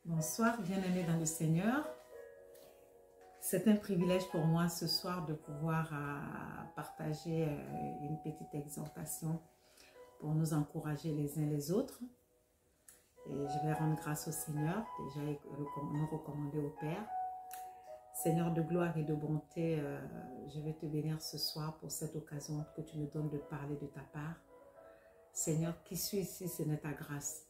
Bonsoir, bien-aimés dans le Seigneur. C'est un privilège pour moi ce soir de pouvoir partager une petite exhortation pour nous encourager les uns les autres. Et je vais rendre grâce au Seigneur, déjà nous recommander au Père. Seigneur de gloire et de bonté, je vais te bénir ce soir pour cette occasion que tu me donnes de parler de ta part. Seigneur, qui suis ici, ce n'est ta grâce.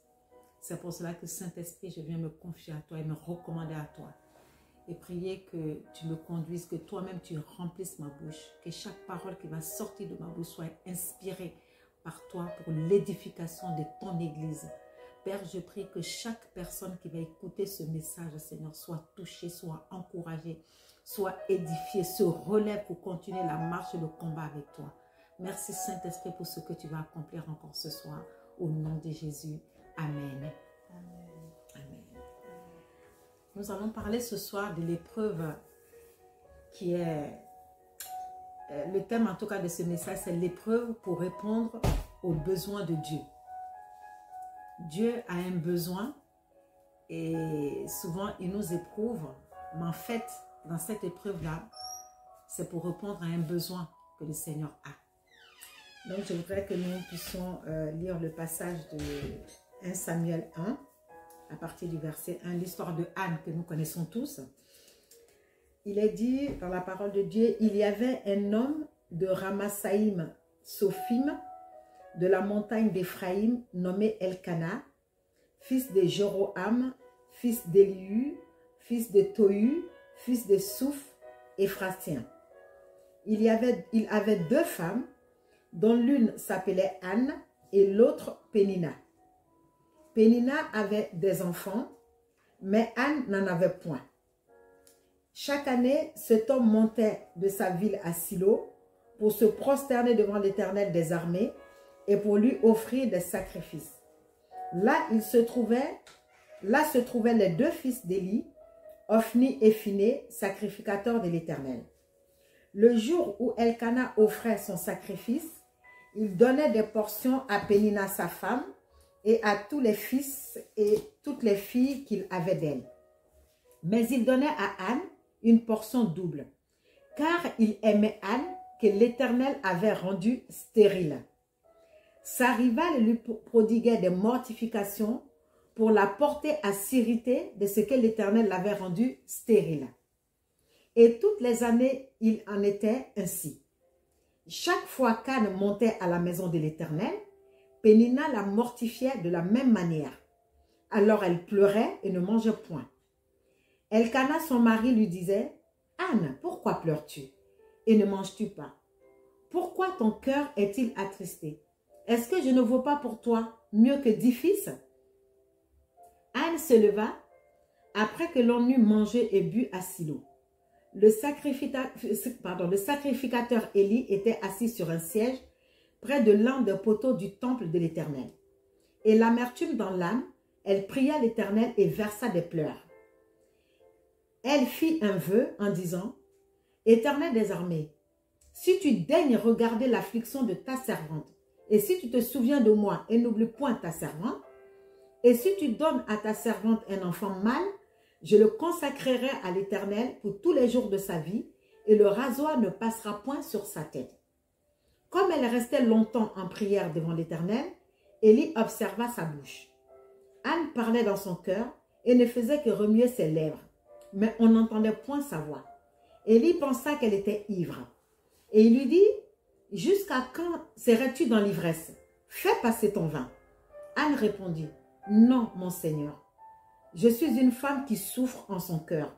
C'est pour cela que Saint-Esprit, je viens me confier à toi et me recommander à toi. Et prier que tu me conduises, que toi-même tu remplisses ma bouche, que chaque parole qui va sortir de ma bouche soit inspirée par toi pour l'édification de ton Église. Père, je prie que chaque personne qui va écouter ce message, Seigneur, soit touchée, soit encouragée, soit édifiée, se relève pour continuer la marche et le combat avec toi. Merci Saint-Esprit pour ce que tu vas accomplir encore ce soir. Au nom de Jésus. Amen. Amen. Amen. Nous allons parler ce soir de l'épreuve qui est... Le thème en tout cas de ce message, c'est l'épreuve pour répondre aux besoins de Dieu. Dieu a un besoin et souvent il nous éprouve, mais en fait, dans cette épreuve-là, c'est pour répondre à un besoin que le Seigneur a. Donc, je voudrais que nous puissions lire le passage de 1 Samuel 1, à partir du verset 1, l'histoire de Anne que nous connaissons tous. Il est dit dans la parole de Dieu, il y avait un homme de Ramassaïm Sophim, de la montagne d'Éphraïm, nommé Elkana, fils de Jéroham, fils d'Élihu, fils de Tohu, fils de Souf, Éphratien. Il avait deux femmes, dont l'une s'appelait Anne et l'autre Pénina. Pénina avait des enfants, mais Anne n'en avait point. Chaque année, cet homme montait de sa ville à Silo pour se prosterner devant l'Éternel des armées et pour lui offrir des sacrifices. Là se trouvaient les deux fils d'Élie, Ophni et Phiné, sacrificateurs de l'Éternel. Le jour où Elkana offrait son sacrifice, il donnait des portions à Pénina sa femme et à tous les fils et toutes les filles qu'il avait d'elle. Mais il donnait à Anne une portion double, car il aimait Anne que l'Éternel avait rendue stérile. Sa rivale lui prodiguait des mortifications pour la porter à s'irriter de ce que l'Éternel l'avait rendue stérile. Et toutes les années, il en était ainsi. Chaque fois qu'Anne montait à la maison de l'Éternel, Pénina la mortifiait de la même manière. Alors elle pleurait et ne mangeait point. Elkana, son mari, lui disait, « Anne, pourquoi pleures-tu et ne manges-tu pas? Pourquoi ton cœur est-il attristé? Est-ce que je ne vaux pas pour toi mieux que 10 fils? » Anne se leva après que l'on eut mangé et bu à Silo. Le sacrificateur Élie était assis sur un siège près de l'un des poteaux du temple de l'Éternel. Et l'amertume dans l'âme, elle pria l'Éternel et versa des pleurs. Elle fit un vœu en disant, « Éternel des armées, si tu daignes regarder l'affliction de ta servante, et si tu te souviens de moi et n'oublie point ta servante, et si tu donnes à ta servante un enfant mâle, je le consacrerai à l'Éternel pour tous les jours de sa vie, et le rasoir ne passera point sur sa tête. » Comme elle restait longtemps en prière devant l'Éternel, Élie observa sa bouche. Anne parlait dans son cœur et ne faisait que remuer ses lèvres, mais on n'entendait point sa voix. Élie pensa qu'elle était ivre. Et il lui dit, « Jusqu'à quand serais-tu dans l'ivresse? Fais passer ton vin. » Anne répondit, « Non, mon Seigneur. Je suis une femme qui souffre en son cœur,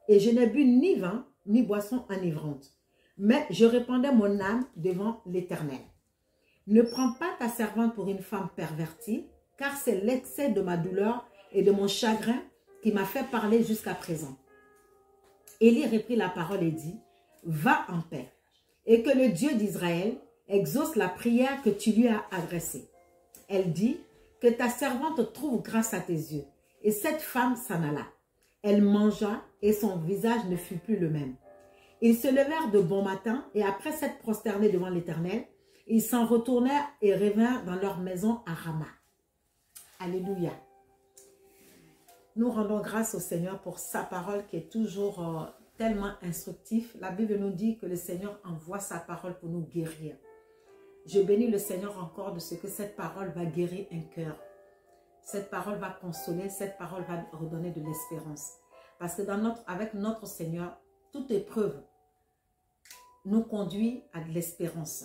et je n'ai bu ni vin, ni boisson enivrante. Mais je répandais mon âme devant l'Éternel. Ne prends pas ta servante pour une femme pervertie, car c'est l'excès de ma douleur et de mon chagrin qui m'a fait parler jusqu'à présent. » Élie reprit la parole et dit, « Va en paix, et que le Dieu d'Israël exauce la prière que tu lui as adressée. » Elle dit, « Que ta servante trouve grâce à tes yeux. » Et cette femme s'en alla. Elle mangea et son visage ne fut plus le même. Ils se levèrent de bon matin et après s'être prosternés devant l'Éternel, ils s'en retournèrent et revinrent dans leur maison à Rama. Alléluia. Nous rendons grâce au Seigneur pour sa parole qui est toujours tellement instructive. La Bible nous dit que le Seigneur envoie sa parole pour nous guérir. Je bénis le Seigneur encore de ce que cette parole va guérir un cœur. Cette parole va consoler, cette parole va redonner de l'espérance. Parce que avec notre Seigneur, toute épreuve nous conduit à de l'espérance.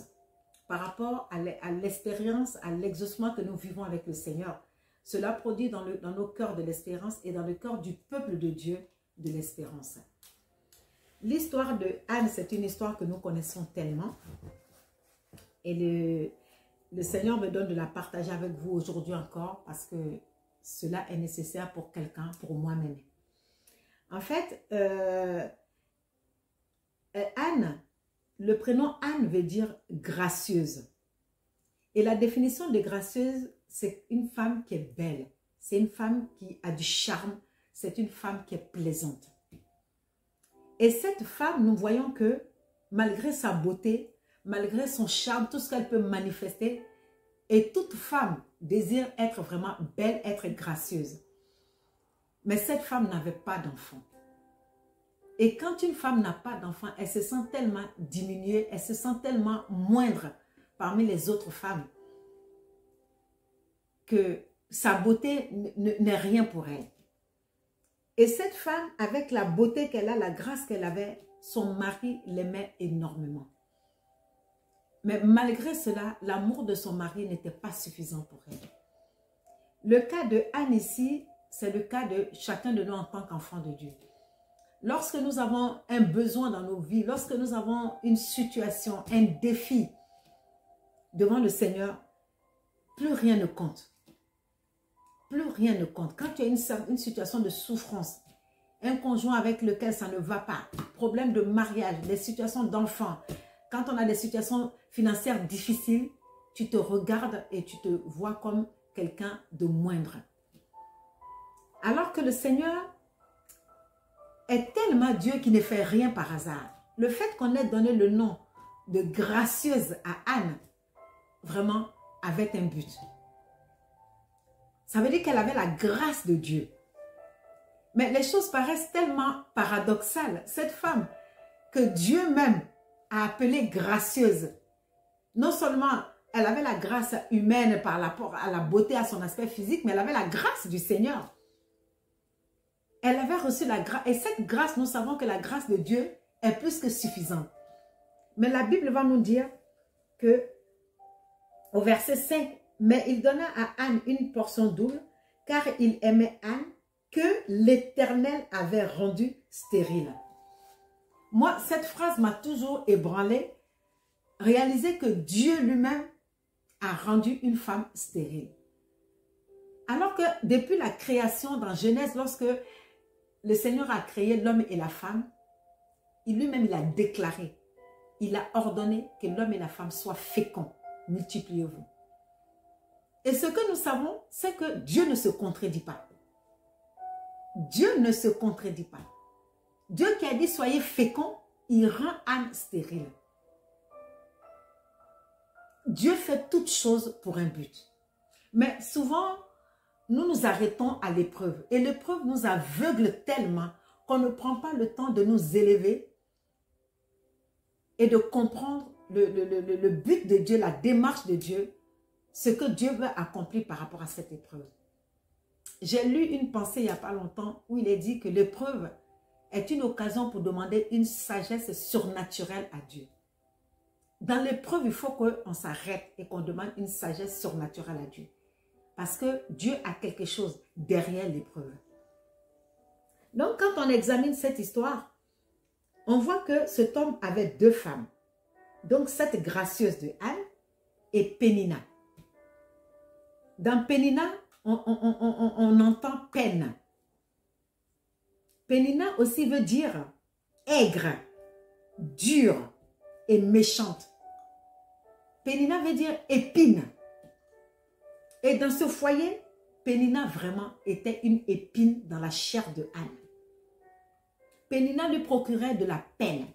Par rapport à l'expérience, à l'exaucement que nous vivons avec le Seigneur, cela produit dans nos cœurs de l'espérance et dans le cœur du peuple de Dieu de l'espérance. L'histoire de Anne, c'est une histoire que nous connaissons tellement. Et le Seigneur me donne de la partager avec vous aujourd'hui encore parce que cela est nécessaire pour quelqu'un, pour moi-même. En fait, Anne, le prénom Anne veut dire gracieuse. Et la définition de gracieuse, c'est une femme qui est belle. C'est une femme qui a du charme. C'est une femme qui est plaisante. Et cette femme, nous voyons que malgré sa beauté, malgré son charme, tout ce qu'elle peut manifester, et toute femme désire être vraiment belle, être gracieuse. Mais cette femme n'avait pas d'enfant. Et quand une femme n'a pas d'enfant, elle se sent tellement diminuée, elle se sent tellement moindre parmi les autres femmes que sa beauté n'est rien pour elle. Et cette femme, avec la beauté qu'elle a, la grâce qu'elle avait, son mari l'aimait énormément. Mais malgré cela, l'amour de son mari n'était pas suffisant pour elle. Le cas de Anne ici, c'est le cas de chacun de nous en tant qu'enfant de Dieu. Lorsque nous avons un besoin dans nos vies, lorsque nous avons une situation, un défi devant le Seigneur, plus rien ne compte. Plus rien ne compte. Quand tu as une situation de souffrance, un conjoint avec lequel ça ne va pas, problème de mariage, des situations d'enfants, quand on a des situations financières difficiles, tu te regardes et tu te vois comme quelqu'un de moindre. Alors que le Seigneur est tellement Dieu qui ne fait rien par hasard. Le fait qu'on ait donné le nom de gracieuse à Anne, vraiment, avait un but. Ça veut dire qu'elle avait la grâce de Dieu. Mais les choses paraissent tellement paradoxales. Cette femme que Dieu même a appelée gracieuse, non seulement elle avait la grâce humaine par rapport à la beauté, à son aspect physique, mais elle avait la grâce du Seigneur. Elle avait reçu la grâce. Et cette grâce, nous savons que la grâce de Dieu est plus que suffisante. Mais la Bible va nous dire que au verset 5, mais il donna à Anne une portion double, car il aimait Anne que l'Éternel avait rendue stérile. Moi, cette phrase m'a toujours ébranlée. Réaliser que Dieu lui-même a rendu une femme stérile. Alors que depuis la création dans Genèse, lorsque le Seigneur a créé l'homme et la femme, lui-même il a déclaré, il a ordonné que l'homme et la femme soient féconds, multipliez-vous. Et ce que nous savons, c'est que Dieu ne se contredit pas. Dieu ne se contredit pas. Dieu qui a dit soyez féconds, il rend Anne stérile. Dieu fait toutes choses pour un but. Mais souvent, nous nous arrêtons à l'épreuve. Et l'épreuve nous aveugle tellement qu'on ne prend pas le temps de nous élever et de comprendre le but de Dieu, la démarche de Dieu, ce que Dieu veut accomplir par rapport à cette épreuve. J'ai lu une pensée il n'y a pas longtemps où il est dit que l'épreuve est une occasion pour demander une sagesse surnaturelle à Dieu. Dans l'épreuve, il faut qu'on s'arrête et qu'on demande une sagesse surnaturelle à Dieu. Parce que Dieu a quelque chose derrière l'épreuve. Donc, quand on examine cette histoire, on voit que cet homme avait deux femmes. Donc, cette gracieuse de Anne et Pénina. Dans Pénina, on entend peine. Pénina aussi veut dire aigre, dure et méchante. Pénina veut dire épine. Et dans ce foyer, Pénina vraiment était une épine dans la chair de Anne. Pénina lui procurait de la peine,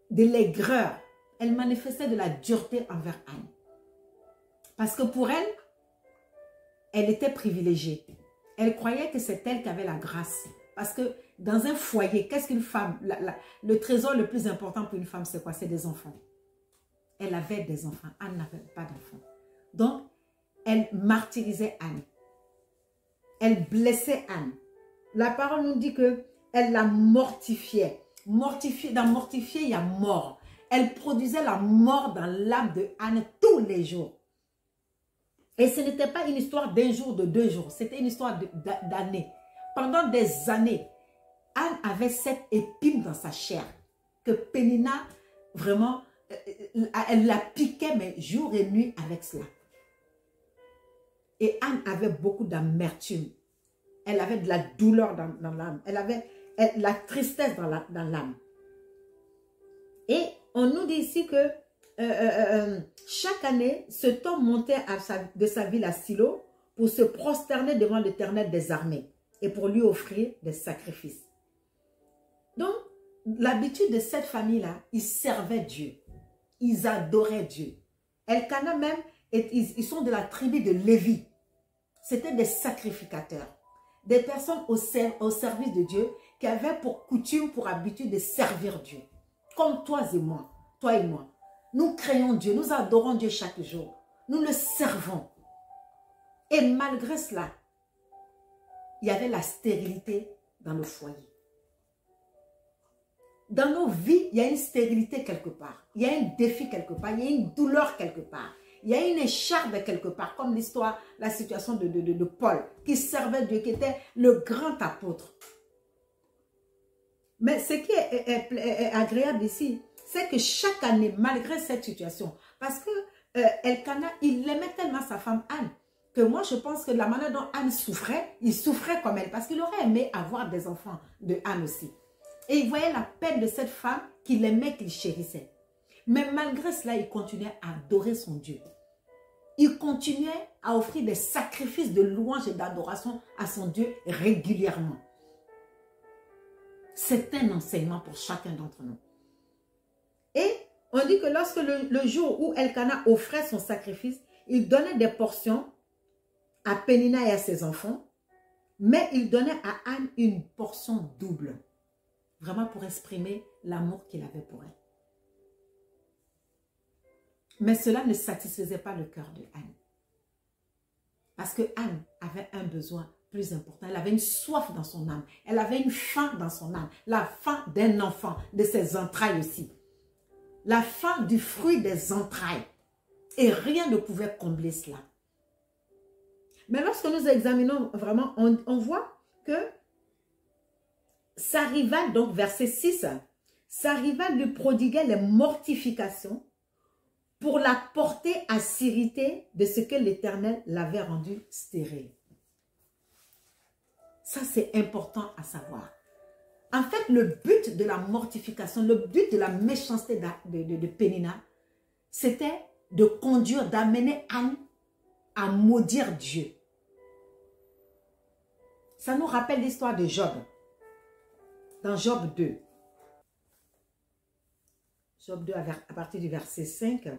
de l'aigreur. Elle manifestait de la dureté envers Anne. Parce que pour elle, elle était privilégiée. Elle croyait que c'est elle qui avait la grâce. Parce que dans un foyer, qu'est-ce qu'une femme, le trésor le plus important pour une femme, c'est quoi? C'est des enfants. Elle avait des enfants. Anne n'avait pas d'enfants. Donc, elle martyrisait Anne. Elle blessait Anne. La parole nous dit que elle la mortifiait. Dans mortifier, il y a mort. Elle produisait la mort dans l'âme de Anne tous les jours. Et ce n'était pas une histoire d'un jour, de 2 jours. C'était une histoire d'années. Pendant des années, Anne avait cette épine dans sa chair que Pénina, vraiment, elle la piquait, mais jour et nuit avec cela. Et Anne avait beaucoup d'amertume. Elle avait de la douleur dans l'âme. Elle avait la tristesse dans l'âme. Et on nous dit ici que chaque année, cet homme montait de sa ville à Silo pour se prosterner devant l'Éternel des armées et pour lui offrir des sacrifices. Donc, l'habitude de cette famille-là, ils servaient Dieu. Ils adoraient Dieu. Elkana même, ils sont de la tribu de Lévi. C'était des sacrificateurs. Des personnes au service de Dieu qui avaient pour coutume, pour habitude de servir Dieu. Comme toi et moi. Toi et moi. Nous créons Dieu. Nous adorons Dieu chaque jour. Nous le servons. Et malgré cela, il y avait la stérilité dans le foyer. Dans nos vies, il y a une stérilité quelque part. Il y a un défi quelque part. Il y a une douleur quelque part. Il y a une écharpe quelque part, comme l'histoire, la situation de Paul, qui servait Dieu, qui était le grand apôtre. Mais ce qui est agréable ici, c'est que chaque année, malgré cette situation, parce que Elkana, il aimait tellement sa femme Anne, que moi je pense que la manière dont Anne souffrait, il souffrait comme elle, parce qu'il aurait aimé avoir des enfants de Anne aussi. Et il voyait la peine de cette femme qu'il aimait, qu'il chérissait. Mais malgré cela, il continuait à adorer son Dieu. Il continuait à offrir des sacrifices de louange et d'adoration à son Dieu régulièrement. C'est un enseignement pour chacun d'entre nous. Et on dit que lorsque le jour où Elkana offrait son sacrifice, il donnait des portions à Pénina et à ses enfants, mais il donnait à Anne une portion double. Vraiment pour exprimer l'amour qu'il avait pour elle. Mais cela ne satisfaisait pas le cœur de Anne. Parce que Anne avait un besoin plus important. Elle avait une soif dans son âme. Elle avait une faim dans son âme. La faim d'un enfant, de ses entrailles aussi. La faim du fruit des entrailles. Et rien ne pouvait combler cela. Mais lorsque nous examinons vraiment, on voit que sa rivale, donc verset 6, sa rivale lui prodiguait les mortifications pour la porter à s'irriter de ce que l'Éternel l'avait rendu stérile. Ça, c'est important à savoir. En fait, le but de la mortification, le but de la méchanceté de Pénina, c'était de conduire, d'amener Anne à maudire Dieu. Ça nous rappelle l'histoire de Job. Dans Job 2. Job 2 à partir du verset 5.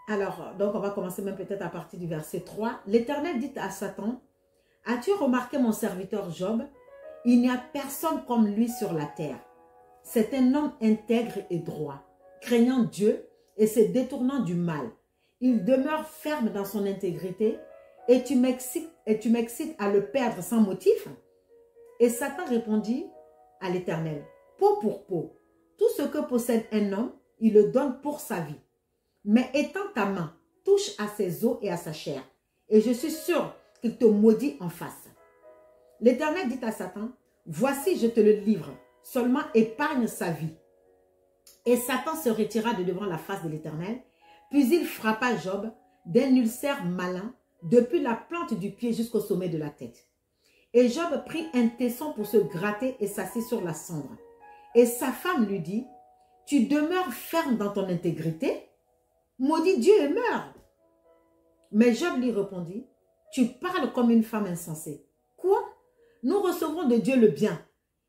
Alors, donc on va commencer même peut-être à partir du verset 3. L'Éternel dit à Satan, « As-tu remarqué mon serviteur Job? Il n'y a personne comme lui sur la terre. C'est un homme intègre et droit, craignant Dieu et se détournant du mal. Il demeure ferme dans son intégrité et tu m'excites à le perdre sans motif. » Et Satan répondit à l'Éternel, « Peau pour peau, tout ce que possède un homme, il le donne pour sa vie. Mais étends ta main, touche à ses os et à sa chair, et je suis sûr qu'il te maudit en face. » L'Éternel dit à Satan, « Voici, je te le livre, seulement épargne sa vie. » Et Satan se retira de devant la face de l'Éternel, puis il frappa Job d'un ulcère malin, depuis la plante du pied jusqu'au sommet de la tête. Et Job prit un tesson pour se gratter et s'assit sur la cendre. Et sa femme lui dit, « Tu demeures ferme dans ton intégrité? Maudit Dieu et meurs. » Mais Job lui répondit, « Tu parles comme une femme insensée. Quoi? Nous recevrons de Dieu le bien,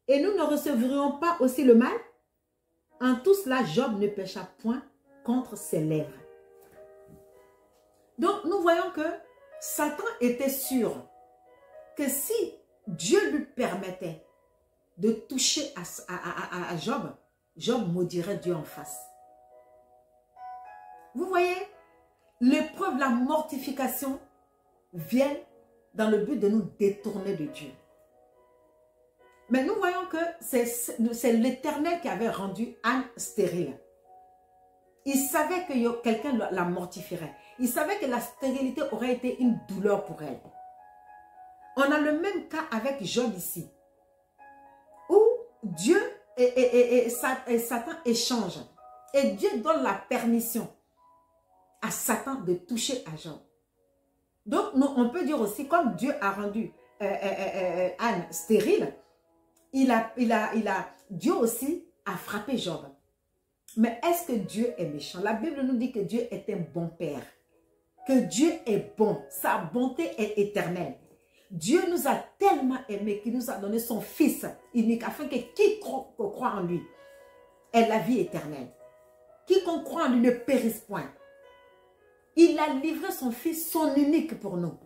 et nous ne recevrions pas aussi le mal? » En tout cela, Job ne pécha point contre ses lèvres. Donc, nous voyons que Satan était sûr que si Dieu lui permettait de toucher à Job, Job maudirait Dieu en face. Vous voyez, l'épreuve, la mortification viennent dans le but de nous détourner de Dieu. Mais nous voyons que c'est l'Éternel qui avait rendu Anne stérile. Il savait que quelqu'un la mortifierait. Il savait que la stérilité aurait été une douleur pour elle. On a le même cas avec Job ici, où Dieu et Satan échangent. Et Dieu donne la permission à Satan de toucher à Job. Donc, on peut dire aussi, comme Dieu a rendu Anne stérile, Dieu aussi a frappé Job. Mais est-ce que Dieu est méchant? La Bible nous dit que Dieu est un bon père. Que Dieu est bon. Sa bonté est éternelle. Dieu nous a tellement aimés qu'il nous a donné son Fils unique afin que quiconque croit en lui ait la vie éternelle. Quiconque croit en lui ne périsse point. Il a livré son Fils, son unique pour nous.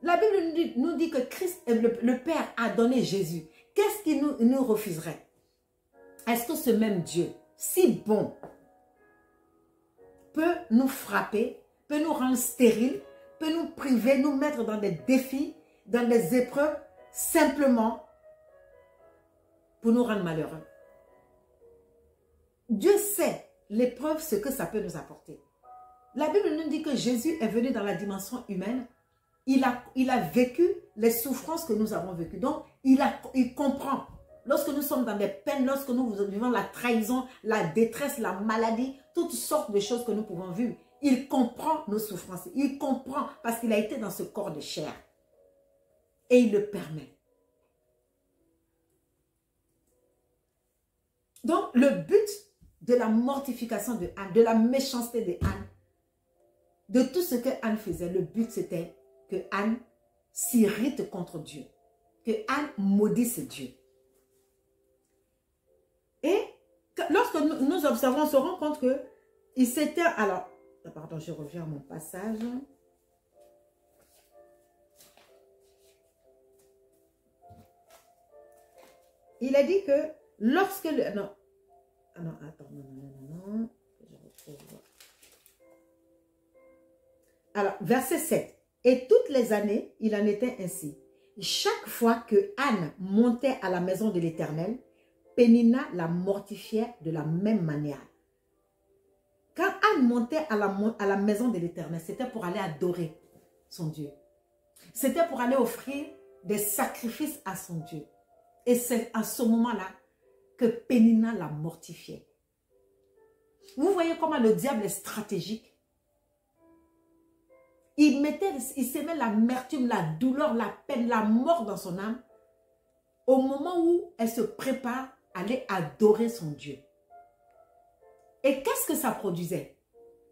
La Bible nous dit que Christ, le Père a donné Jésus. Qu'est-ce qu'il nous refuserait? Est-ce que ce même Dieu, si bon, peut nous frapper, peut nous rendre stériles, peut nous priver, nous mettre dans des défis, dans des épreuves, simplement pour nous rendre malheureux? Dieu sait l'épreuve, ce que ça peut nous apporter. La Bible nous dit que Jésus est venu dans la dimension humaine. Il a vécu les souffrances que nous avons vécues. Donc, il comprend. Lorsque nous sommes dans des peines, lorsque nous vivons la trahison, la détresse, la maladie, toutes sortes de choses que nous pouvons vivre, il comprend nos souffrances. Il comprend parce qu'il a été dans ce corps de chair. Et il le permet. Donc, le but de la mortification de Anne, de la méchanceté de Anne, de tout ce que Anne faisait, le but c'était que Anne s'irrite contre Dieu. Que Anne maudisse Dieu. Et lorsque nous observons, on se rend compte que il s'était... Alors, pardon, je reviens à mon passage. Il a dit que lorsque... Non, attends, non. Je retrouve... Alors, verset 7. Et toutes les années, il en était ainsi. Chaque fois que Anne montait à la maison de l'Éternel, Pénina la mortifiait de la même manière. Quand Anne montait à la maison de l'Éternel, c'était pour aller adorer son Dieu. C'était pour aller offrir des sacrifices à son Dieu. Et c'est à ce moment-là que Pénina la mortifiait. Vous voyez comment le diable est stratégique. Il s'aimait l'amertume, la douleur, la peine, la mort dans son âme au moment où elle se prépare à aller adorer son Dieu. Et qu'est-ce que ça produisait?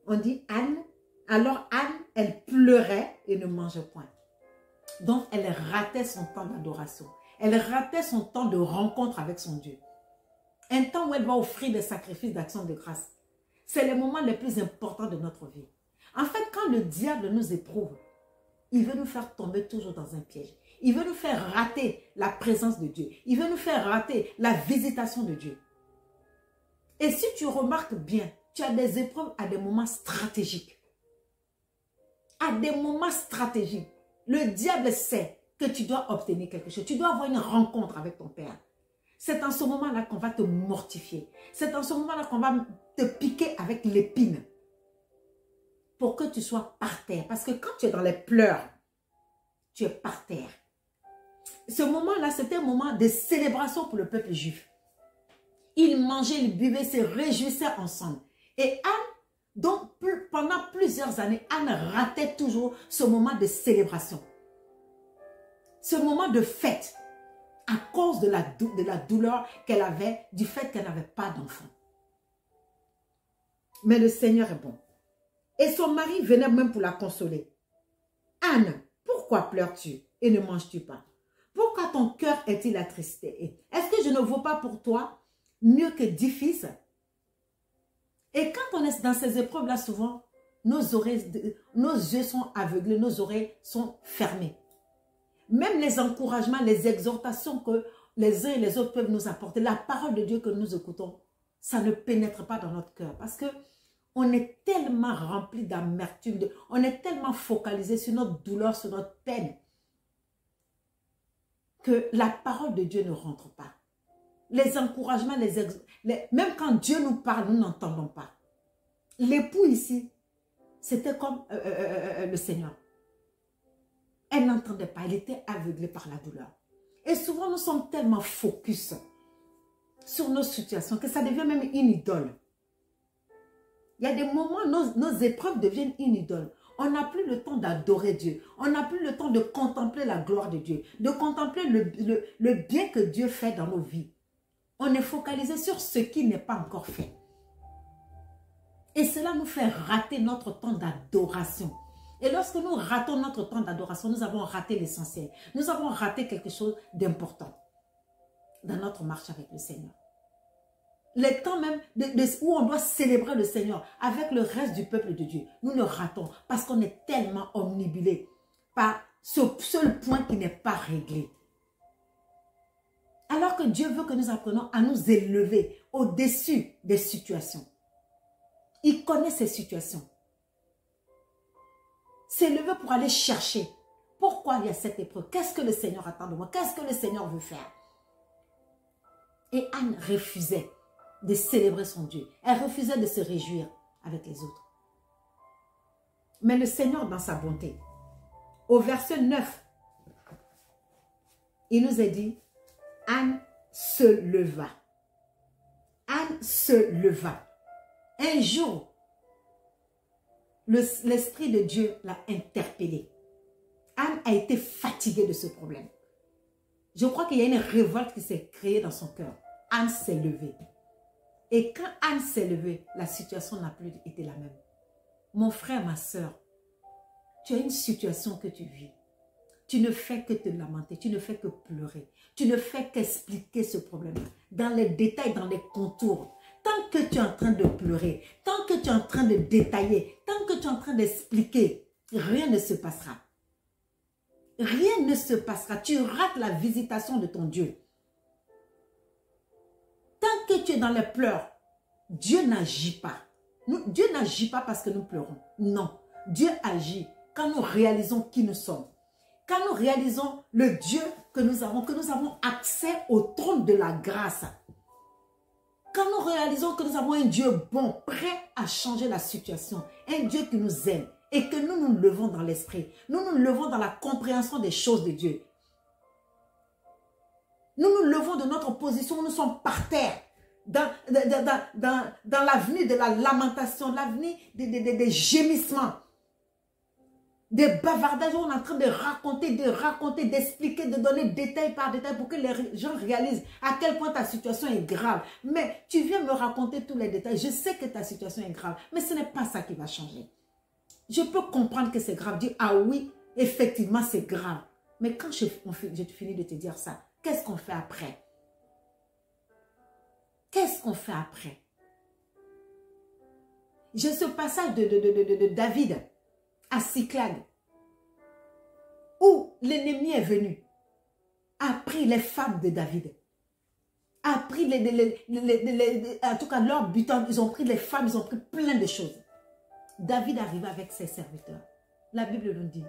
On dit Anne. Alors Anne, elle pleurait et ne mangeait point. Donc elle ratait son temps d'adoration. Elle ratait son temps de rencontre avec son Dieu. Un temps où elle va offrir des sacrifices d'action de grâce. C'est les moments les plus importants de notre vie. En fait, quand le diable nous éprouve, il veut nous faire tomber toujours dans un piège. Il veut nous faire rater la présence de Dieu. Il veut nous faire rater la visitation de Dieu. Et si tu remarques bien, tu as des épreuves à des moments stratégiques. À des moments stratégiques. Le diable sait que tu dois obtenir quelque chose. Tu dois avoir une rencontre avec ton Père. C'est en ce moment-là qu'on va te mortifier. C'est en ce moment-là qu'on va te piquer avec l'épine. Pour que tu sois par terre. Parce que quand tu es dans les pleurs, tu es par terre. Ce moment-là, c'était un moment de célébration pour le peuple juif. Ils mangeaient, ils buvaient, se réjouissaient ensemble. Et Anne, donc pendant plusieurs années, Anne ratait toujours ce moment de célébration. Ce moment de fête. À cause de la douleur qu'elle avait, du fait qu'elle n'avait pas d'enfant. Mais le Seigneur est bon. Et son mari venait même pour la consoler. Anne, pourquoi pleures-tu et ne manges-tu pas? Pourquoi ton cœur est-il attristé? Est-ce que je ne vaux pas pour toi mieux que 10 fils? Et quand on est dans ces épreuves-là, souvent, nos yeux sont aveuglés, nos oreilles sont fermées. Même les encouragements, les exhortations que les uns et les autres peuvent nous apporter, la parole de Dieu que nous écoutons, ça ne pénètre pas dans notre cœur. Parce que on est tellement rempli d'amertume, on est tellement focalisé sur notre douleur, sur notre peine, que la parole de Dieu ne rentre pas. Les encouragements, même quand Dieu nous parle, nous n'entendons pas. L'époux ici, c'était comme le Seigneur. Elle n'entendait pas, elle était aveuglée par la douleur. Et souvent, nous sommes tellement focus sur nos situations que ça devient même une idole. Il y a des moments, nos épreuves deviennent une idole. On n'a plus le temps d'adorer Dieu. On n'a plus le temps de contempler la gloire de Dieu, de contempler le bien que Dieu fait dans nos vies. On est focalisé sur ce qui n'est pas encore fait. Et cela nous fait rater notre temps d'adoration. Et lorsque nous ratons notre temps d'adoration, nous avons raté l'essentiel. Nous avons raté quelque chose d'important dans notre marche avec le Seigneur. Les temps même où on doit célébrer le Seigneur avec le reste du peuple de Dieu, nous le ratons parce qu'on est tellement omnibulé par ce seul point qui n'est pas réglé. Alors que Dieu veut que nous apprenions à nous élever au-dessus des situations. Il connaît ces situations. S'élever pour aller chercher. Pourquoi il y a cette épreuve? Qu'est-ce que le Seigneur attend de moi? Qu'est-ce que le Seigneur veut faire? Et Anne refusait de célébrer son Dieu. Elle refusait de se réjouir avec les autres. Mais le Seigneur, dans sa bonté, au verset 9, il nous a dit, Anne se leva. Anne se leva. Un jour, l'Esprit de Dieu l'a interpellée. Anne a été fatiguée de ce problème. Je crois qu'il y a une révolte qui s'est créée dans son cœur. Anne s'est levée. Et quand Anne s'est levée, la situation n'a plus été la même. Mon frère, ma soeur, tu as une situation que tu vis. Tu ne fais que te lamenter, tu ne fais que pleurer. Tu ne fais qu'expliquer ce problème dans les détails, dans les contours. Tant que tu es en train de pleurer, tant que tu es en train de détailler, tant que tu es en train d'expliquer, rien ne se passera. Rien ne se passera. Tu rates la visitation de ton Dieu. Tant que tu es dans les pleurs, Dieu n'agit pas. Dieu n'agit pas parce que nous pleurons. Non. Dieu agit quand nous réalisons qui nous sommes. Quand nous réalisons le Dieu que nous avons accès au trône de la grâce. Quand nous réalisons que nous avons un Dieu bon, prêt à changer la situation, un Dieu qui nous aime et que nous nous levons dans l'esprit, nous nous levons dans la compréhension des choses de Dieu. Nous nous levons de notre position où nous sommes par terre, dans l'avenue de la lamentation, l'avenue des gémissements, des bavardages où on est en train de raconter, d'expliquer, de donner détail par détail pour que les gens réalisent à quel point ta situation est grave. Mais tu viens me raconter tous les détails. Je sais que ta situation est grave, mais ce n'est pas ça qui va changer. Je peux comprendre que c'est grave, dire ah oui, effectivement c'est grave. Mais quand je finis de te dire ça, qu'est-ce qu'on fait après? Qu'est-ce qu'on fait après? J'ai ce passage de David à Siklag, où l'ennemi est venu, a pris les femmes de David, a pris en tout cas leur butin, ils ont pris les femmes, ils ont pris plein de choses. David arriva avec ses serviteurs. La Bible nous dit,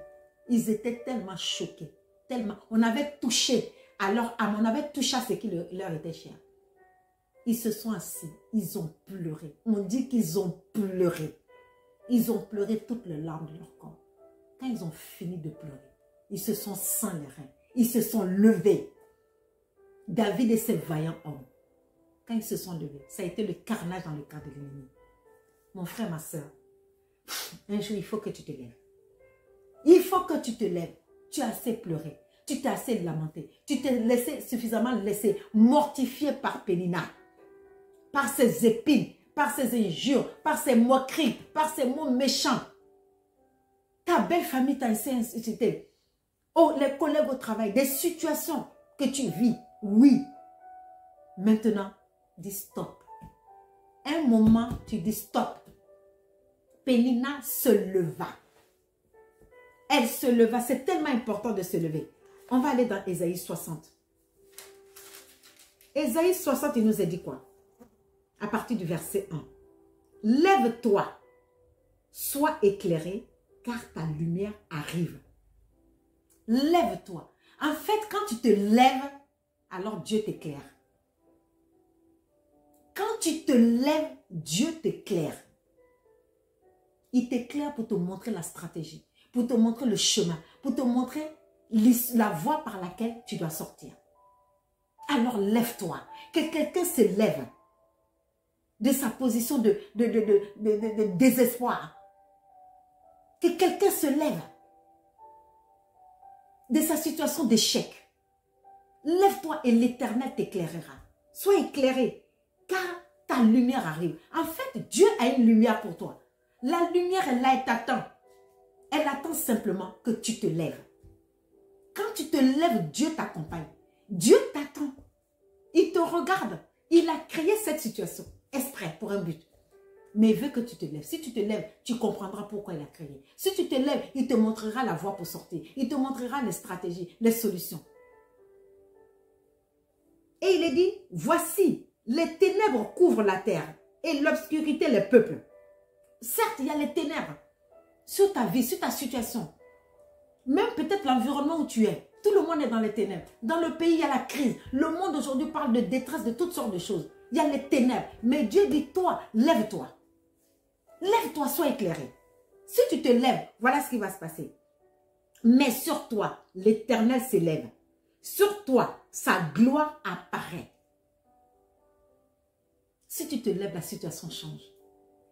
ils étaient tellement choqués, tellement, on avait touché à leur âme, on avait touché à ce qui leur était cher. Ils se sont assis, ils ont pleuré. On dit qu'ils ont pleuré. Ils ont pleuré toutes les larmes de leur corps. Quand ils ont fini de pleurer, ils se sont sans les reins. Ils se sont levés. David et ses vaillants hommes, quand ils se sont levés, ça a été le carnage dans le camp de l'ennemi. Mon frère, ma soeur, un jour, il faut que tu te lèves. Il faut que tu te lèves. Tu as assez pleuré. Tu t'es assez lamenté. Tu t'es laissé suffisamment laissé mortifier par Pénina, par ses épines, par ses injures, par ses moqueries, par ses mots méchants. Ta belle famille t'a insulté. Oh, les collègues au travail, des situations que tu vis. Oui. Maintenant, dis stop. Un moment, tu dis stop. Pénina se leva. Elle se leva. C'est tellement important de se lever. On va aller dans Ésaïe 60. Ésaïe 60, il nous a dit quoi? À partir du verset 1. Lève-toi, sois éclairé, car ta lumière arrive. Lève-toi. En fait, quand tu te lèves, alors Dieu t'éclaire. Quand tu te lèves, Dieu t'éclaire. Il t'éclaire pour te montrer la stratégie, pour te montrer le chemin, pour te montrer la voie par laquelle tu dois sortir. Alors lève-toi. Que quelqu'un se lève de sa position de désespoir. Que quelqu'un se lève de sa situation d'échec. Lève-toi et l'Éternel t'éclairera. Sois éclairé, car ta lumière arrive. En fait, Dieu a une lumière pour toi. La lumière est là, elle t'attend. Elle attend simplement que tu te lèves. Quand tu te lèves, Dieu t'accompagne. Dieu t'attend. Il te regarde. Il a créé cette situation exprès pour un but. Mais il veut que tu te lèves. Si tu te lèves, tu comprendras pourquoi il a créé. Si tu te lèves, il te montrera la voie pour sortir. Il te montrera les stratégies, les solutions. Et il est dit, voici, les ténèbres couvrent la terre et l'obscurité les peuples. Certes, il y a les ténèbres sur ta vie, sur ta situation. Même peut-être l'environnement où tu es. Tout le monde est dans les ténèbres. Dans le pays, il y a la crise. Le monde aujourd'hui parle de détresse, de toutes sortes de choses. Il y a les ténèbres. Mais Dieu dit, toi, lève-toi. Lève-toi, sois éclairé. Si tu te lèves, voilà ce qui va se passer. Mais sur toi, l'Éternel s'élève. Sur toi, sa gloire apparaît. Si tu te lèves, la situation change.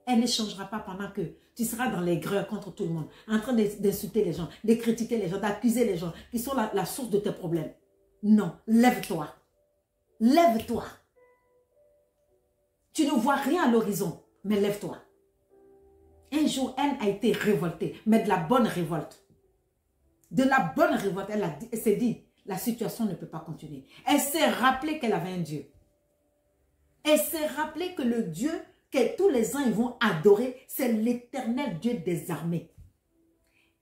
Elle ne changera pas pendant que tu seras dans les greurs contre tout le monde, en train d'insulter les gens, de critiquer les gens, d'accuser les gens qui sont la source de tes problèmes. Non, lève-toi. Lève-toi. Tu ne vois rien à l'horizon, mais lève-toi. Un jour, elle a été révoltée, mais de la bonne révolte. De la bonne révolte, elle s'est dit, la situation ne peut pas continuer. Elle s'est rappelée qu'elle avait un Dieu. Elle s'est rappelée que le Dieu que tous les ans ils vont adorer, c'est l'Éternel Dieu des armées.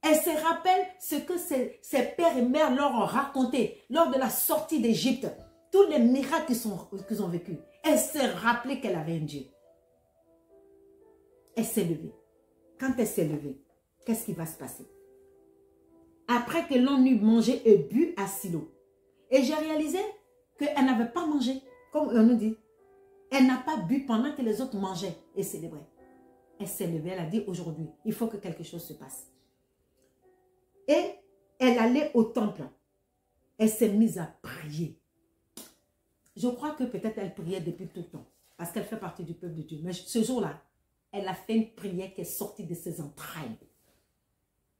Elle se rappelle ce que ses pères et mères leur ont raconté lors de la sortie d'Égypte. Tous les miracles qu'ils ont vécus. Elle s'est rappelée qu'elle avait un Dieu. Elle s'est levée. Quand elle s'est levée, qu'est-ce qui va se passer? Après que l'on eut mangé et bu à Silo. Et j'ai réalisé qu'elle n'avait pas mangé, comme on nous dit. Elle n'a pas bu pendant que les autres mangeaient et célébraient. Elle s'est levée, elle a dit aujourd'hui, il faut que quelque chose se passe. Et elle allait au temple. Elle s'est mise à prier. Je crois que peut-être elle priait depuis tout le temps. Parce qu'elle fait partie du peuple de Dieu. Mais ce jour-là, elle a fait une prière qui est sortie de ses entrailles.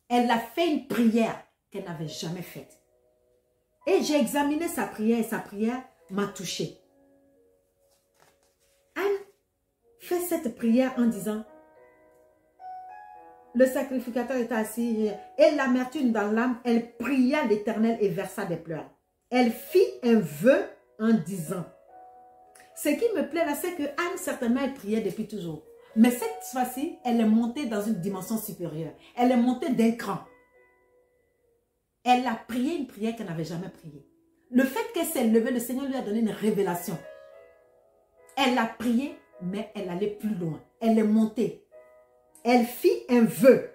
Elle a fait une prière qu'elle n'avait jamais faite. Et j'ai examiné sa prière et sa prière m'a touchée. Anne fait cette prière en disant, le sacrificateur était assis et l'amertume dans l'âme, elle pria l'Éternel et versa des pleurs. Elle fit un vœu en disant, ce qui me plaît là, c'est que Anne, certainement, elle priait depuis toujours. Mais cette fois-ci, elle est montée dans une dimension supérieure. Elle est montée d'un cran. Elle a prié une prière qu'elle n'avait jamais priée. Le fait qu'elle s'est levée, le Seigneur lui a donné une révélation. Elle a prié, mais elle allait plus loin. Elle est montée. Elle fit un vœu,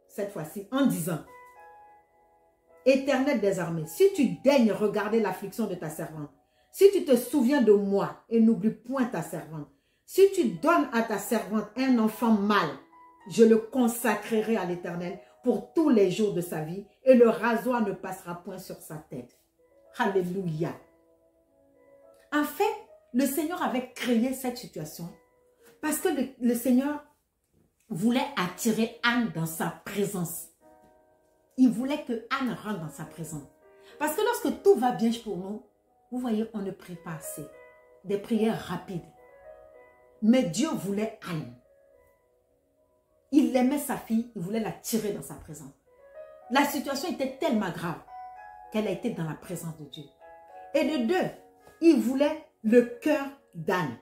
cette fois-ci, en disant, Éternel des armées, si tu daignes regarder l'affliction de ta servante, si tu te souviens de moi et n'oublie point ta servante, si tu donnes à ta servante un enfant mâle, je le consacrerai à l'Éternel pour tous les jours de sa vie et le rasoir ne passera point sur sa tête. Alléluia. En fait, le Seigneur avait créé cette situation parce que le Seigneur voulait attirer Anne dans sa présence. Il voulait que Anne rentre dans sa présence. Parce que lorsque tout va bien pour nous, vous voyez, on ne prie pas assez. Des prières rapides. Mais Dieu voulait Anne. Il aimait sa fille, il voulait la tirer dans sa présence. La situation était tellement grave qu'elle a été dans la présence de Dieu. Et de deux, il voulait le cœur d'Anne.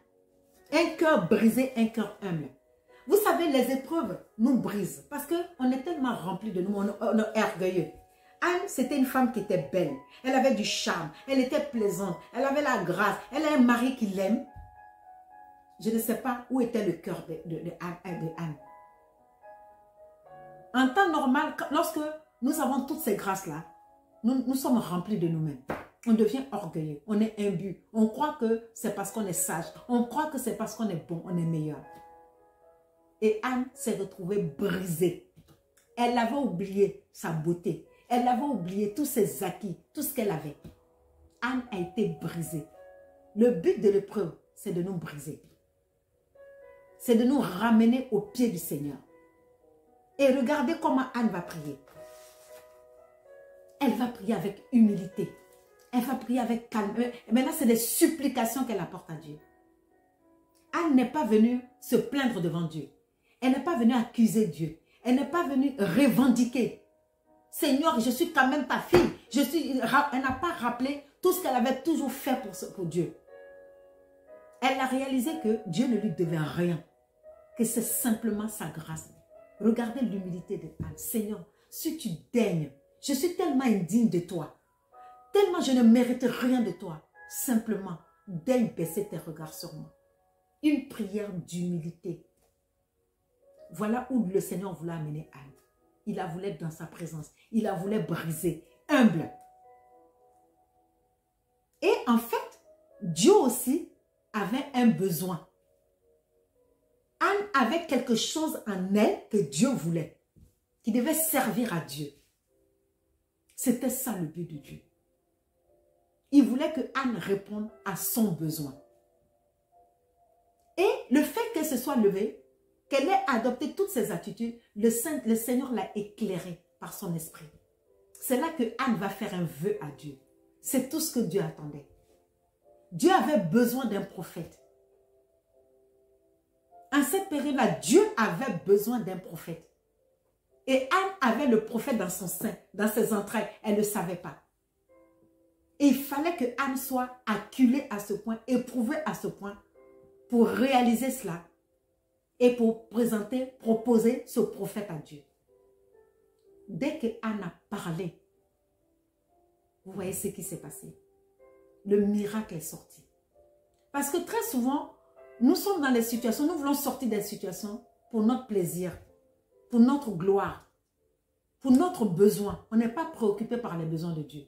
Un cœur brisé, un cœur humble. Vous savez, les épreuves nous brisent parce qu'on est tellement rempli de nous, on est orgueilleux. Anne, c'était une femme qui était belle. Elle avait du charme, elle était plaisante, elle avait la grâce, elle a un mari qui l'aime. Je ne sais pas où était le cœur de Anne. En temps normal, lorsque nous avons toutes ces grâces-là, nous sommes remplis de nous-mêmes. On devient orgueilleux, on est imbu. On croit que c'est parce qu'on est sage. On croit que c'est parce qu'on est bon, on est meilleur. Et Anne s'est retrouvée brisée. Elle avait oublié sa beauté. Elle avait oublié tous ses acquis, tout ce qu'elle avait. Anne a été brisée. Le but de l'épreuve, c'est de nous briser. C'est de nous ramener au pied du Seigneur. Et regardez comment Anne va prier. Elle va prier avec humilité. Elle va prier avec calme. Maintenant, c'est des supplications qu'elle apporte à Dieu. Anne n'est pas venue se plaindre devant Dieu. Elle n'est pas venue accuser Dieu. Elle n'est pas venue revendiquer. Seigneur, je suis quand même ta fille. Elle n'a pas rappelé tout ce qu'elle avait toujours fait pour Dieu. Elle a réalisé que Dieu ne lui devait rien. Que c'est simplement sa grâce. Regardez l'humilité de Anne. Seigneur, si tu daignes, je suis tellement indigne de toi. Tellement je ne mérite rien de toi. Simplement, daigne baisser tes regards sur moi. Une prière d'humilité. Voilà où le Seigneur voulait amener Anne. Il la voulait dans sa présence. Il la voulait briser. Humble. Et en fait, Dieu aussi avait un besoin. Anne avait quelque chose en elle que Dieu voulait. Qui devait servir à Dieu. C'était ça le but de Dieu. Il voulait que Anne réponde à son besoin. Et le fait qu'elle se soit levée, qu'elle ait adopté toutes ces attitudes, le Seigneur l'a éclairée par son esprit. C'est là que Anne va faire un vœu à Dieu. C'est tout ce que Dieu attendait. Dieu avait besoin d'un prophète. En cette période-là, Dieu avait besoin d'un prophète. Et Anne avait le prophète dans son sein, dans ses entrailles. Elle ne savait pas. Et il fallait que Anne soit acculée à ce point, éprouvée à ce point, pour réaliser cela et pour proposer ce prophète à Dieu. Dès que Anne a parlé, vous voyez ce qui s'est passé. Le miracle est sorti. Parce que très souvent, nous sommes dans les situations, nous voulons sortir des situations pour notre plaisir, pour notre gloire, pour notre besoin. On n'est pas préoccupé par les besoins de Dieu.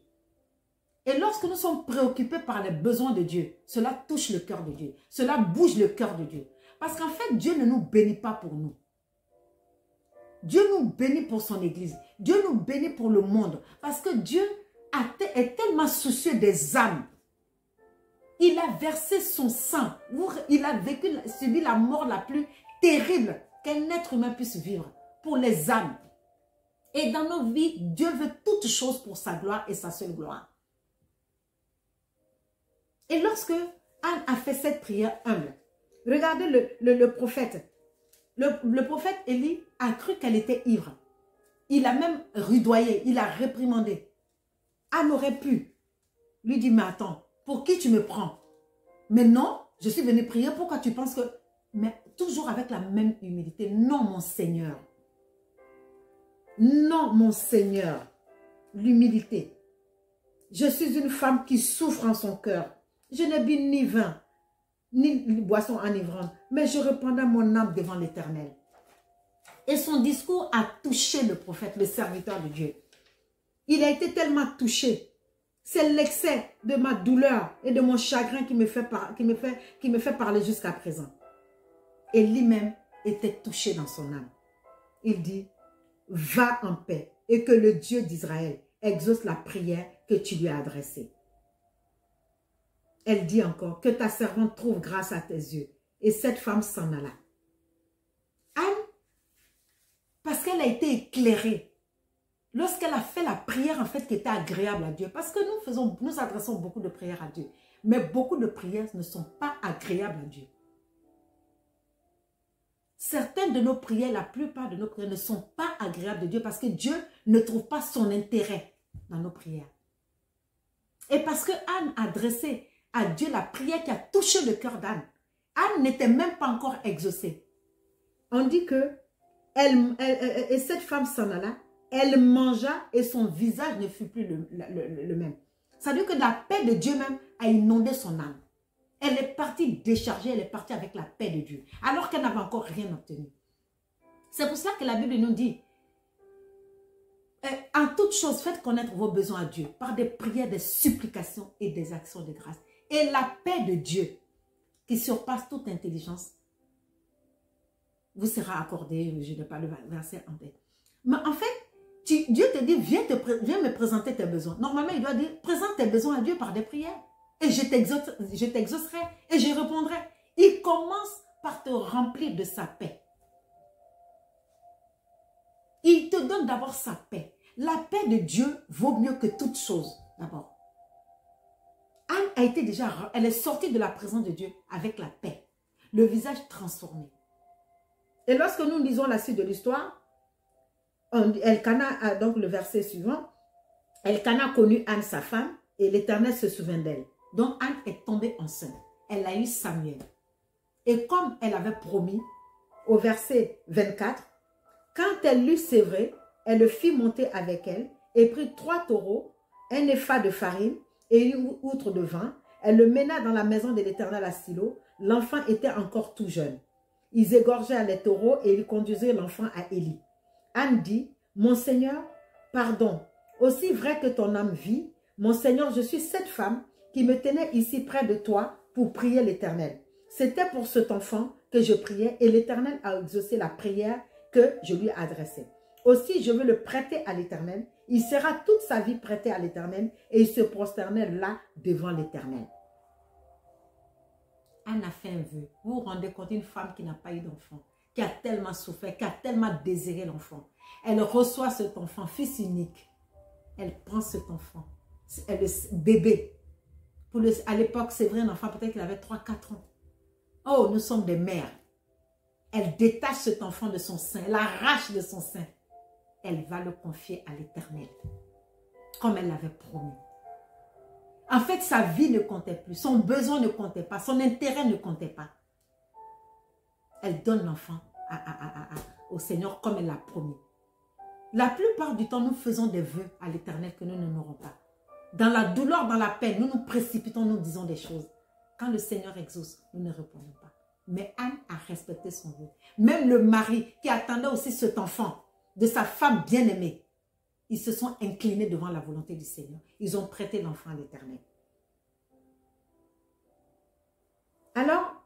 Et lorsque nous sommes préoccupés par les besoins de Dieu, cela touche le cœur de Dieu. Cela bouge le cœur de Dieu. Parce qu'en fait, Dieu ne nous bénit pas pour nous. Dieu nous bénit pour son église. Dieu nous bénit pour le monde. Parce que Dieu est tellement soucieux des âmes. Il a versé son sang. Il a subi la mort la plus terrible qu'un être humain puisse vivre pour les âmes. Et dans nos vies, Dieu veut toutes choses pour sa gloire et sa seule gloire. Et lorsque Anne a fait cette prière humble, regardez le prophète. Le prophète Élie a cru qu'elle était ivre. Il a même rudoyé, il a réprimandé. Anne aurait pu lui dire, mais attends, pour qui tu me prends? Mais non, je suis venue prier, pourquoi tu penses que... Mais toujours avec la même humilité, non mon Seigneur. Non mon Seigneur. L'humilité. Je suis une femme qui souffre en son cœur. Je n'ai bu ni vin, ni boisson enivrante, mais je répandais mon âme devant l'Éternel. Et son discours a touché le prophète, le serviteur de Dieu. Il a été tellement touché. C'est l'excès de ma douleur et de mon chagrin qui me fait parler jusqu'à présent. Et lui-même était touché dans son âme. Il dit, va en paix et que le Dieu d'Israël exauce la prière que tu lui as adressée. Elle dit encore, que ta servante trouve grâce à tes yeux. Et cette femme s'en alla. Anne, parce qu'elle a été éclairée, lorsqu'elle a fait la prière en fait qui était agréable à Dieu, parce que nous adressons beaucoup de prières à Dieu, mais beaucoup de prières ne sont pas agréables à Dieu. Certaines de nos prières, la plupart de nos prières ne sont pas agréables à Dieu parce que Dieu ne trouve pas son intérêt dans nos prières. Et parce que Anne a adressé à Dieu la prière qui a touché le cœur d'Anne. Anne n'était même pas encore exaucée. on dit que et cette femme s'en alla, elle mangea et son visage ne fut plus le même. Ça veut dire que la paix de Dieu même a inondé son âme. Elle est partie déchargée, elle est partie avec la paix de Dieu, alors qu'elle n'avait encore rien obtenu. C'est pour ça que la Bible nous dit, en toute chose, faites connaître vos besoins à Dieu par des prières, des supplications et des actions de grâce. Et la paix de Dieu, qui surpasse toute intelligence, vous sera accordée. Je n'ai pas le verset en tête. Mais en fait, Dieu te dit, viens me présenter tes besoins. Normalement, il doit dire, présente tes besoins à Dieu par des prières. Et je t'exaucerai et je répondrai. Il commence par te remplir de sa paix. Il te donne d'abord sa paix. La paix de Dieu vaut mieux que toute chose, d'abord. Anne a été déjà, elle est sortie de la présence de Dieu avec la paix. Le visage transformé. Et lorsque nous lisons la suite de l'histoire, Elkana, donc le verset suivant, Elkana connut Anne, sa femme, et l'Éternel se souvint d'elle. Donc Anne est tombée enceinte. Elle a eu Samuel. Et comme elle avait promis, au verset 24, quand elle l'eut sévré, elle le fit monter avec elle et prit 3 taureaux, un épha de farine et une outre de vin. Elle le mena dans la maison de l'Éternel à Silo. L'enfant était encore tout jeune. Ils égorgèrent les taureaux et ils conduisirent l'enfant à Élie. Anne dit, « Mon Seigneur, pardon, aussi vrai que ton âme vit, mon Seigneur, je suis cette femme qui me tenait ici près de toi pour prier l'Éternel. C'était pour cet enfant que je priais et l'Éternel a exaucé la prière que je lui adressais. Aussi, je veux le prêter à l'Éternel. Il sera toute sa vie prêté à l'Éternel et il se prosternait là devant l'Éternel. » Anne a fait un vœu. Vous vous rendez compte, une femme qui n'a pas eu d'enfant, qui a tellement souffert, qui a tellement désiré l'enfant. Elle reçoit cet enfant, fils unique. Elle prend cet enfant, le bébé. À l'époque, c'est vrai, un enfant, peut-être qu'il avait 3-4 ans. Oh, nous sommes des mères. Elle détache cet enfant de son sein, elle l'arrache de son sein. Elle va le confier à l'Éternel, comme elle l'avait promis. En fait, sa vie ne comptait plus, son besoin ne comptait pas, son intérêt ne comptait pas. Elle donne l'enfant au Seigneur comme elle l'a promis. La plupart du temps, nous faisons des vœux à l'Éternel que nous n'aurons pas. Dans la douleur, dans la peine, nous nous précipitons, nous disons des choses. Quand le Seigneur exauce, nous ne répondons pas. Mais Anne a respecté son vœu. Même le mari qui attendait aussi cet enfant de sa femme bien-aimée, ils se sont inclinés devant la volonté du Seigneur. Ils ont prêté l'enfant à l'Éternel. Alors,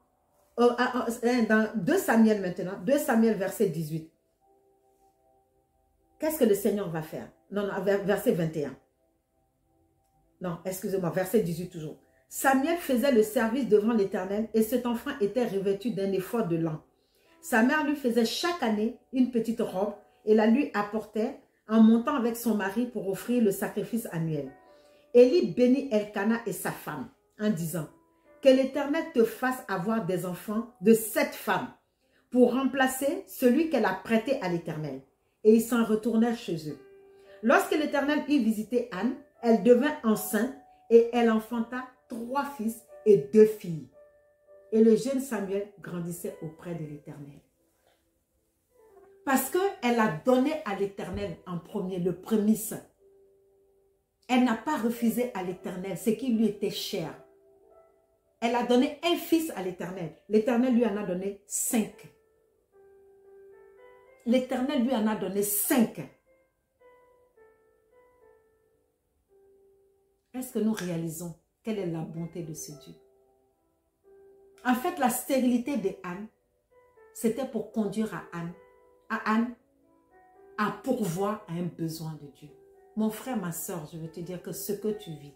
dans 2 Samuel maintenant, 2 Samuel verset 18. Qu'est-ce que le Seigneur va faire? Non, verset 21. Non, excusez-moi, verset 18 toujours. Samuel faisait le service devant l'Éternel et cet enfant était revêtu d'un éphod de lin. Sa mère lui faisait chaque année une petite robe et la lui apportait en montant avec son mari pour offrir le sacrifice annuel. Élie bénit Elkana et sa femme en disant, « Que l'Éternel te fasse avoir des enfants de cette femme pour remplacer celui qu'elle a prêté à l'Éternel. » Et ils s'en retournèrent chez eux. Lorsque l'Éternel eut visité Anne, elle devint enceinte et elle enfanta 3 fils et 2 filles. Et le jeune Samuel grandissait auprès de l'Éternel. Parce qu'elle a donné à l'Éternel en premier, le prémisse. Elle n'a pas refusé à l'Éternel ce qui lui était cher. Elle a donné un fils à l'Éternel. L'Éternel lui en a donné 5. L'Éternel lui en a donné 5. Est-ce que nous réalisons quelle est la bonté de ce Dieu? En fait, la stérilité de Anne, c'était pour conduire Anne à pourvoir à un besoin de Dieu. Mon frère, ma soeur, je veux te dire que ce que tu vis,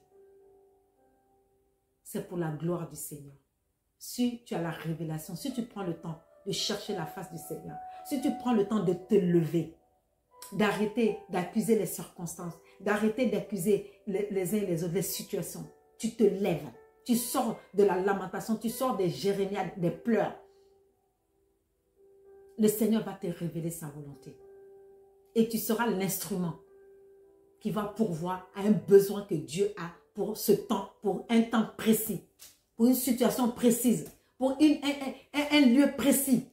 c'est pour la gloire du Seigneur. Si tu as la révélation, si tu prends le temps de chercher la face du Seigneur, si tu prends le temps de te lever, d'arrêter d'accuser les circonstances, d'arrêter d'accuser les uns et les autres, les situations, tu te lèves, tu sors de la lamentation, tu sors des jérémiades, des pleurs. Le Seigneur va te révéler sa volonté. Et tu seras l'instrument qui va pourvoir à un besoin que Dieu a pour ce temps, pour un temps précis, pour une situation précise, pour un lieu précis.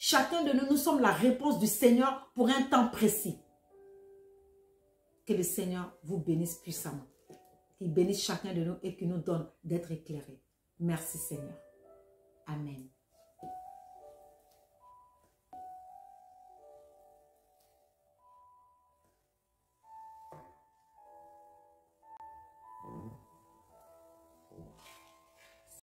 Chacun de nous, nous sommes la réponse du Seigneur pour un temps précis. Que le Seigneur vous bénisse puissamment. Qu'il bénisse chacun de nous et qu'il nous donne d'être éclairés. Merci Seigneur.